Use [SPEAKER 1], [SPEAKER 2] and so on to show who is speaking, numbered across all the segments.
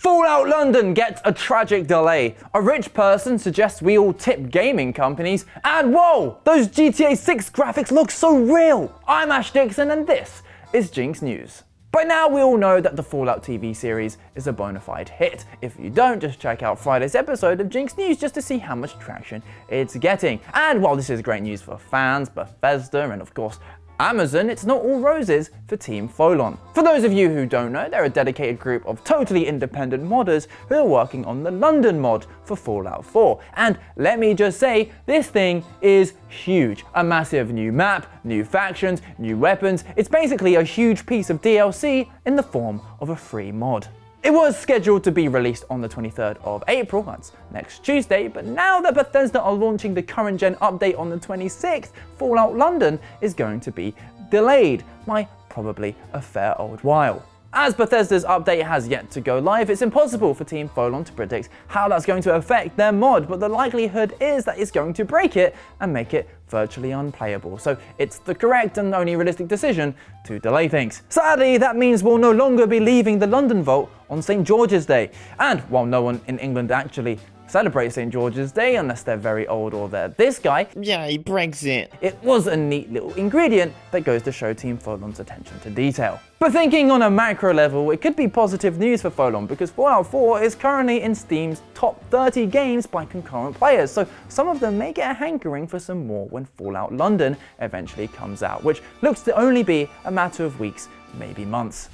[SPEAKER 1] Fallout London gets a tragic delay. A rich person suggests we all tip gaming companies. And whoa, those GTA 6 graphics look so real. I'm Ash Dixon and this is Jinx News. By now we all know that the Fallout TV series is a bona fide hit. If you don't, just check out Friday's episode of Jinx News just to see how much traction it's getting. And while this is great news for fans, Bethesda, and of course Amazon, it's not all roses for Team Folon. For those of you who don't know, they're a dedicated group of totally independent modders who are working on the London mod for Fallout 4. And let me just say, this thing is huge. A massive new map, new factions, new weapons. It's basically a huge piece of DLC in the form of a free mod. It was scheduled to be released on the 23rd of April, that's next Tuesday, but now that Bethesda are launching the current gen update on the 26th, Fallout London is going to be delayed by probably a fair old while. As Bethesda's update has yet to go live, it's impossible for Team Folon to predict how that's going to affect their mod, but the likelihood is that it's going to break it and make it virtually unplayable. So it's the correct and only realistic decision to delay things. Sadly, that means we'll no longer be leaving the London Vault on St. George's Day. And while no one in England actually celebrates St. George's Day unless they're very old or they're this guy,
[SPEAKER 2] Yay, Brexit.
[SPEAKER 1] it was a neat little ingredient that goes to show Team Folon's attention to detail. But thinking on a macro level, it could be positive news for Folon because Fallout 4 is currently in Steam's top 30 games by concurrent players, so some of them may get a hankering for some more when Fallout London eventually comes out, which looks to only be a matter of weeks, maybe months.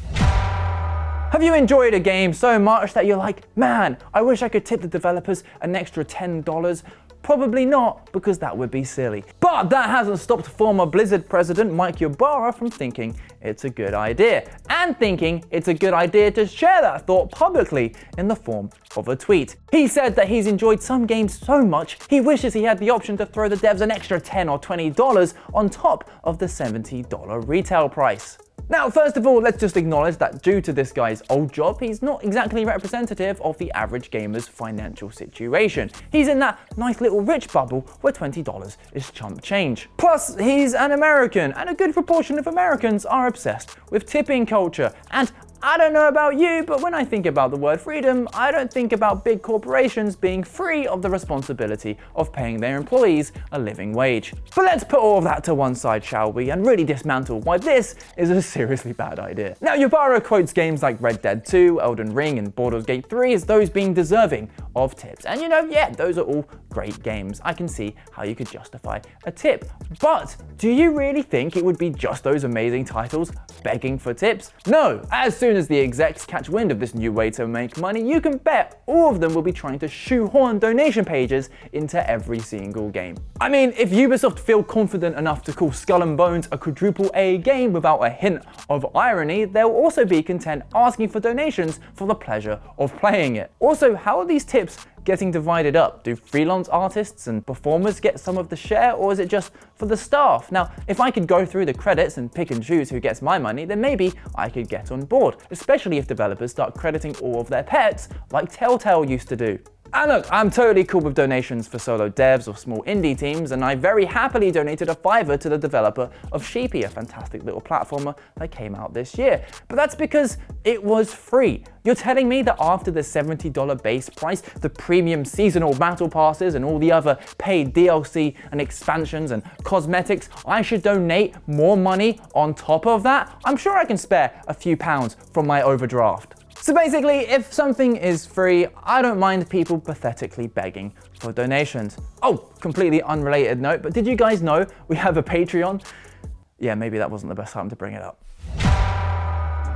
[SPEAKER 1] Have you enjoyed a game so much that you're like, man, I wish I could tip the developers an extra $10? Probably not, because that would be silly. But that hasn't stopped former Blizzard president Mike Ybarra from thinking it's a good idea, and thinking it's a good idea to share that thought publicly in the form of a tweet. He said that he's enjoyed some games so much, he wishes he had the option to throw the devs an extra $10 or $20 on top of the $70 retail price. Now, first of all, let's just acknowledge that due to this guy's old job, he's not exactly representative of the average gamer's financial situation. He's in that nice little rich bubble where $20 is chump change. Plus, he's an American, and a good proportion of Americans are obsessed with tipping culture. And I don't know about you, but when I think about the word freedom, I don't think about big corporations being free of the responsibility of paying their employees a living wage. But let's put all of that to one side, shall we, and really dismantle why this is a seriously bad idea. Now, Ybarra quotes games like Red Dead 2, Elden Ring, and Baldur's Gate 3 as those being deserving of tips. And you know, yeah, those are all great games. I can see how you could justify a tip. But do you really think it would be just those amazing titles begging for tips? No, as soon as the execs catch wind of this new way to make money, you can bet all of them will be trying to shoehorn donation pages into every single game. I mean, if Ubisoft feel confident enough to call Skull and Bones a quadruple A game without a hint of irony, they'll also be content asking for donations for the pleasure of playing it. Also, how are these tips getting divided up? Do freelance artists and performers get some of the share, or is it just for the staff? Now, if I could go through the credits and pick and choose who gets my money, then maybe I could get on board, especially if developers start crediting all of their pets like Telltale used to do. And look, I'm totally cool with donations for solo devs or small indie teams, and I very happily donated a $5 to the developer of Sheepy, a fantastic little platformer that came out this year. But that's because it was free. You're telling me that after the $70 base price, the premium seasonal battle passes and all the other paid DLC and expansions and cosmetics, I should donate more money on top of that? I'm sure I can spare a few pounds from my overdraft. So basically, if something is free, I don't mind people pathetically begging for donations. Oh, completely unrelated note, but did you guys know we have a Patreon? Yeah, maybe that wasn't the best time to bring it up.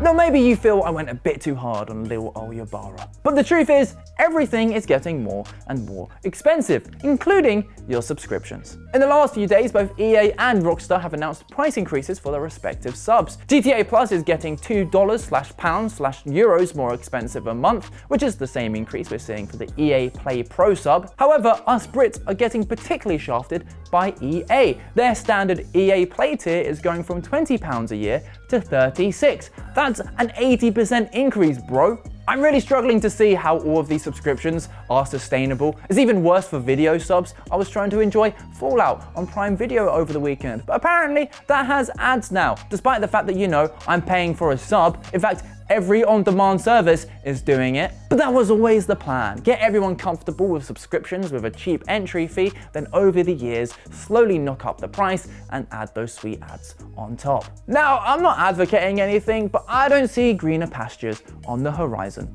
[SPEAKER 1] Now maybe you feel I went a bit too hard on Lil Ol Ybarra, but the truth is, everything is getting more and more expensive, including your subscriptions. In the last few days, both EA and Rockstar have announced price increases for their respective subs. GTA Plus is getting $2/pounds/euros more expensive a month, which is the same increase we're seeing for the EA Play Pro sub. However, us Brits are getting particularly shafted by EA. Their standard EA Play tier is going from £20 a year to $36. That's an 80% increase, bro. I'm really struggling to see how all of these subscriptions are sustainable. It's even worse for video subs. I was trying to enjoy Fallout on Prime Video over the weekend, but apparently that has ads now, despite the fact that, you know, I'm paying for a sub. In fact, every on-demand service is doing it. But that was always the plan. Get everyone comfortable with subscriptions with a cheap entry fee, then over the years, slowly knock up the price and add those sweet ads on top. Now, I'm not advocating anything, but I don't see greener pastures on the horizon.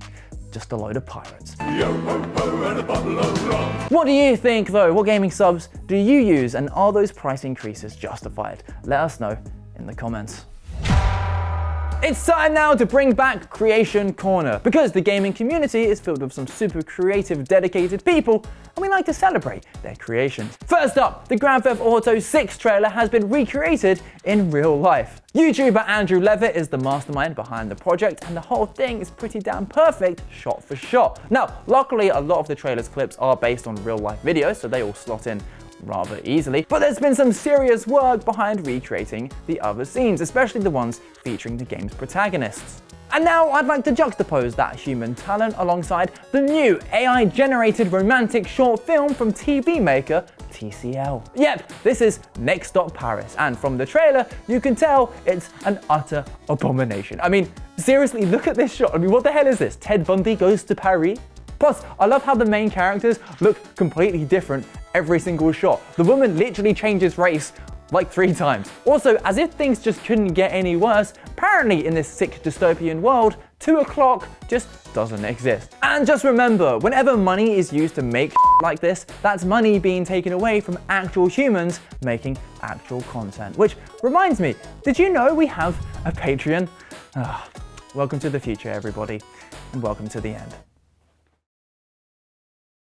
[SPEAKER 1] Just a load of pirates. What do you think though? What gaming subs do you use, and are those price increases justified? Let us know in the comments. It's time now to bring back Creation Corner, because the gaming community is filled with some super creative, dedicated people, and we like to celebrate their creations. First up, the Grand Theft Auto 6 trailer has been recreated in real life. YouTuber Andrew Levitt is the mastermind behind the project, and the whole thing is pretty damn perfect shot for shot. Now, luckily a lot of the trailer's clips are based on real life videos, so they all slot in rather easily, but there's been some serious work behind recreating the other scenes, especially the ones featuring the game's protagonists. And now I'd like to juxtapose that human talent alongside the new AI-generated romantic short film from TV maker TCL. Yep, this is Next Stop Paris, and from the trailer you can tell it's an utter abomination. I mean, seriously, look at this shot. I mean, what the hell is this? Ted Bundy Goes to Paris? Plus, I love how the main characters look completely different every single shot. The woman literally changes race like 3 times. Also, as if things just couldn't get any worse, apparently in this sick dystopian world, 2 o'clock just doesn't exist. And just remember, whenever money is used to make like this, that's money being taken away from actual humans making actual content. Which reminds me, did you know we have a Patreon? Welcome to the future, everybody, and welcome to the end.